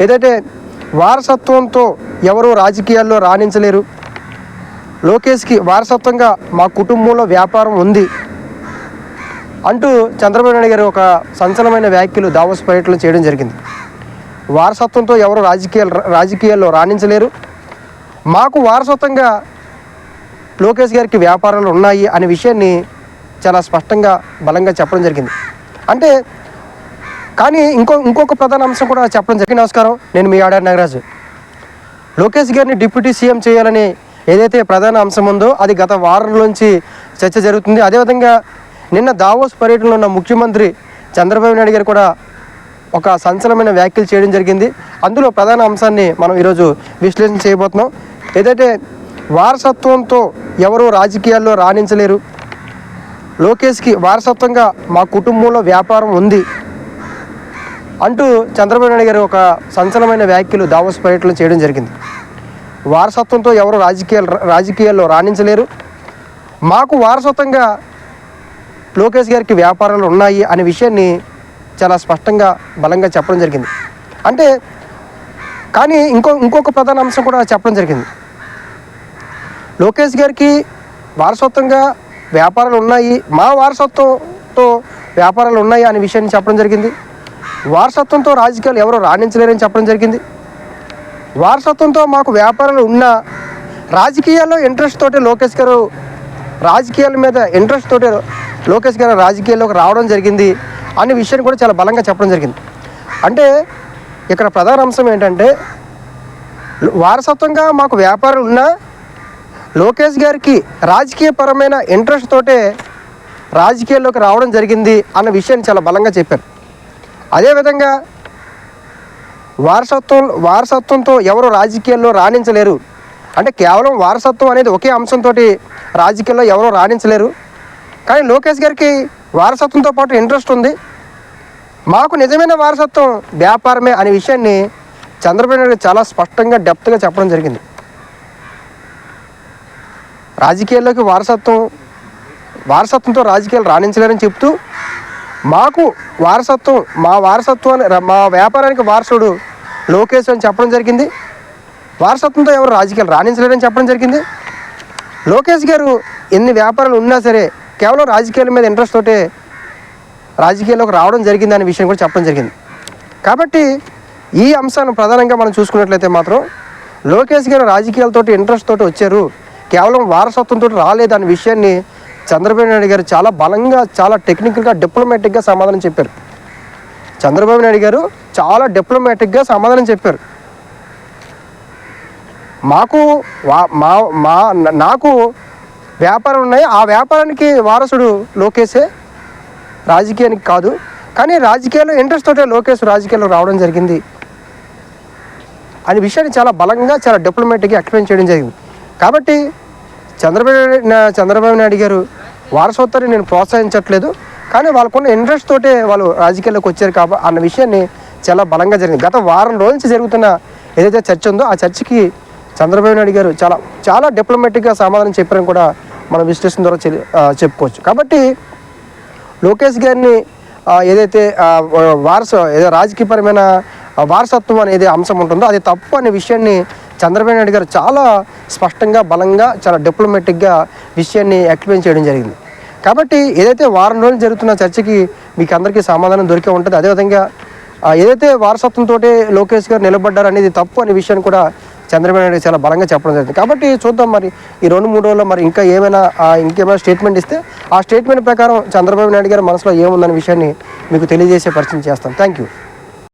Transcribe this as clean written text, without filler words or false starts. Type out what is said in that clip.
ఏదైతే వారసత్వంతో ఎవరు రాజకీయాల్లో రాణించలేరు, లోకేష్కి వారసత్వంగా మా కుటుంబంలో వ్యాపారం ఉంది అంటూ చంద్రబాబు నాయుడు గారు ఒక సంచలనమైన వ్యాఖ్యలు దావోస్ పర్యటనలో చేయడం జరిగింది. వారసత్వంతో ఎవరు రాజకీయాల్లో రాణించలేరు, మాకు వారసత్వంగా లోకేష్ గారికి వ్యాపారాలు ఉన్నాయి అనే విషయాన్ని చాలా స్పష్టంగా బలంగా చెప్పడం జరిగింది. అంటే కానీ ఇంకొక ప్రధాన అంశం కూడా చెప్పడం జరిగింది. నమస్కారం, నేను మీ ఆడారి నాగరాజు. లోకేష్ గారిని డిప్యూటీ సీఎం చేయాలని ఏదైతే ప్రధాన అంశం ఉందో అది గత వారంలోంచి చర్చ జరుగుతుంది. అదేవిధంగా నిన్న దావోస్ పర్యటనలో ఉన్న ముఖ్యమంత్రి చంద్రబాబు నాయుడు గారు కూడా ఒక సంచలనమైన వ్యాఖ్యలు చేయడం జరిగింది. అందులో ప్రధాన అంశాన్ని మనం ఈరోజు విశ్లేషణ చేయబోతున్నాం. ఏదైతే వారసత్వంతో ఎవరు రాజకీయాల్లో రాణించలేరు, లోకేష్కి వారసత్వంగా మా కుటుంబంలో వ్యాపారం ఉంది అంటూ చంద్రబాబు నాయుడు గారు ఒక సంచలనమైన వ్యాఖ్యలు దావోస్ పర్యటనలో చేయడం జరిగింది. వారసత్వంతో ఎవరు రాజకీయాల్లో రాణించలేరు, మాకు వారసత్వంగా లోకేష్ గారికి వ్యాపారాలు ఉన్నాయి అనే విషయాన్ని చాలా స్పష్టంగా బలంగా చెప్పడం జరిగింది. అంటే కానీ ఇంకొక ప్రధాన అంశం కూడా చెప్పడం జరిగింది. లోకేష్ గారికి వారసత్వంగా వ్యాపారాలు ఉన్నాయి, మా వారసత్వంతో వ్యాపారాలు ఉన్నాయి అనే విషయాన్ని చెప్పడం జరిగింది. వారసత్వంతో రాజకీయాలు ఎవరు రాణించలేరని చెప్పడం జరిగింది. వారసత్వంతో మాకు వ్యాపారాలు ఉన్నా రాజకీయాల్లో ఇంట్రెస్ట్ తోటి లోకేష్ గారు రాజకీయాల్లోకి రావడం జరిగింది అనే విషయాన్ని కూడా చాలా బలంగా చెప్పడం జరిగింది. అంటే ఇక్కడ ప్రధాన అంశం ఏంటంటే వారసత్వంగా మాకు వ్యాపారాలు ఉన్నా లోకేష్ గారికి రాజకీయపరమైన ఇంట్రెస్ట్ తోటే రాజకీయాల్లోకి రావడం జరిగింది అన్న విషయాన్ని చాలా బలంగా చెప్పారు. అదేవిధంగా వారసత్వంతో ఎవరు రాజకీయాల్లో రాణించలేరు అంటే కేవలం వారసత్వం అనేది ఒకే అంశంతో రాజకీయాల్లో ఎవరు రాణించలేరు, కానీ లోకేష్ గారికి వారసత్వంతో పాటు ఇంట్రెస్ట్ ఉంది, మాకు నిజమైన వారసత్వం వ్యాపారమే అనే విషయాన్ని చంద్రబాబు నాయుడు చాలా స్పష్టంగా డెప్త్గా చెప్పడం జరిగింది. రాజకీయాల్లోకి వారసత్వంతో రాజకీయాలు రాణించలేరని చెప్తూ మాకు మా వ్యాపారానికి వారసుడు లోకేష్ అని చెప్పడం జరిగింది. వారసత్వంతో ఎవరు రాజకీయాలు రాణించలేరని చెప్పడం జరిగింది. లోకేష్ గారు ఎన్ని వ్యాపారాలు ఉన్నా సరే కేవలం రాజకీయాల మీద ఇంట్రెస్ట్ తోటే రాజకీయాల్లోకి రావడం జరిగింది అనే విషయం కూడా చెప్పడం జరిగింది. కాబట్టి ఈ అంశాలను ప్రధానంగా మనం చూసుకున్నట్లయితే మాత్రం లోకేష్ గారు రాజకీయాలతోటి ఇంట్రెస్ట్ తోటి వచ్చారు, కేవలం వారసత్వంతో రాలేదనే విషయాన్ని చంద్రబాబు నాయుడు గారు చాలా బలంగా, చాలా టెక్నికల్గా, డిప్లొమాటిక్గా సమాధానం చెప్పారు. చంద్రబాబు నాయుడు గారు చాలా డిప్లొమాటిక్గా సమాధానం చెప్పారు. నాకు వ్యాపారం ఉన్నాయి, ఆ వ్యాపారానికి వారసుడు లోకేషే, రాజకీయానికి కాదు, కానీ రాజకీయాల్లో ఇంట్రెస్ట్ తోటే లోకేష్ రాజకీయాల్లో రావడం జరిగింది అనే విషయాన్ని చాలా బలంగా, చాలా డిప్లొమాటిక్గా ఎక్స్ప్లెయిన్ చేయడం జరిగింది. కాబట్టి చంద్రబాబు నాయుడు గారు వారసత్వాన్ని నేను ప్రోత్సహించట్లేదు, కానీ వాళ్ళకున్న ఇంట్రెస్ట్ తోటే వాళ్ళు రాజకీయాల్లోకి వచ్చారు కాబట్టి అన్న విషయాన్ని చాలా బలంగా జరిగింది. గత వారం రోజుల నుంచి జరుగుతున్న ఏదైతే చర్చ ఉందో ఆ చర్చకి చంద్రబాబు నాయుడు గారు చాలా డిప్లొమాటిక్గా సమాధానం చెప్పారని కూడా మనం విశ్లేషణ ద్వారా చెప్పుకోవచ్చు. కాబట్టి లోకేష్ గారిని ఏదైతే రాజకీయపరమైన వారసత్వం అనేది అంశం ఉంటుందో అది తప్పు అనే విషయాన్ని చంద్రబాబు నాయుడు గారు చాలా స్పష్టంగా, బలంగా, చాలా డిప్లొమాటిక్గా విషయాన్ని ఎక్స్ప్లెయిన్ చేయడం జరిగింది. కాబట్టి ఏదైతే వారం రోజులు జరుగుతున్న చర్చకి మీకు అందరికీ సమాధానం దొరికే ఉంటుంది. అదేవిధంగా ఏదైతే వారసత్వంతో లోకేష్ గారు నిలబడ్డారు అనేది తప్పు అనే విషయాన్ని కూడా చంద్రబాబు నాయుడు చాలా బలంగా చెప్పడం జరిగింది. కాబట్టి చూద్దాం మరి ఈ 2-3 రోజుల్లో మరి ఇంకేమైనా స్టేట్మెంట్ ఇస్తే ఆ స్టేట్మెంట్ ప్రకారం చంద్రబాబు నాయుడు గారి మనసులో ఏముందనే విషయాన్ని మీకు తెలియజేసే పరిచయం చేస్తాను. Thank you.